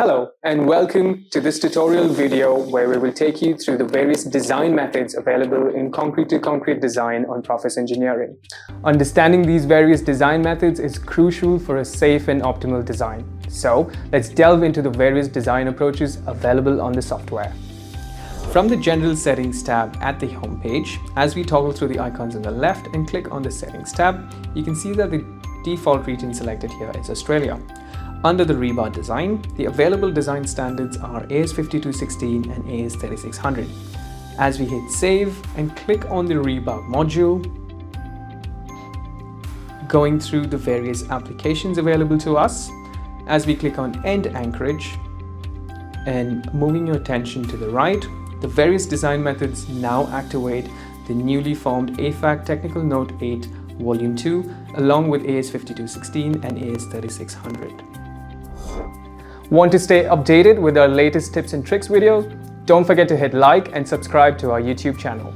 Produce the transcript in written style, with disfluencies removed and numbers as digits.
Hello and welcome to this tutorial video where we will take you through the various design methods available in concrete-to-concrete design on Profis Engineering. Understanding these various design methods is crucial for a safe and optimal design. So let's delve into the various design approaches available on the software. From the General Settings tab at the home page, as we toggle through the icons on the left and click on the Settings tab, you can see that the default region selected here is Australia. Under the rebar design, the available design standards are AS5216 and AS3600. As we hit save and click on the rebar module, going through the various applications available to us, as we click on end anchorage and moving your attention to the right, the various design methods now activate the newly formed AEFAC Technical Note 8 Volume 2 along with AS5216 and AS3600. Want to stay updated with our latest tips and tricks videos? Don't forget to hit like and subscribe to our YouTube channel.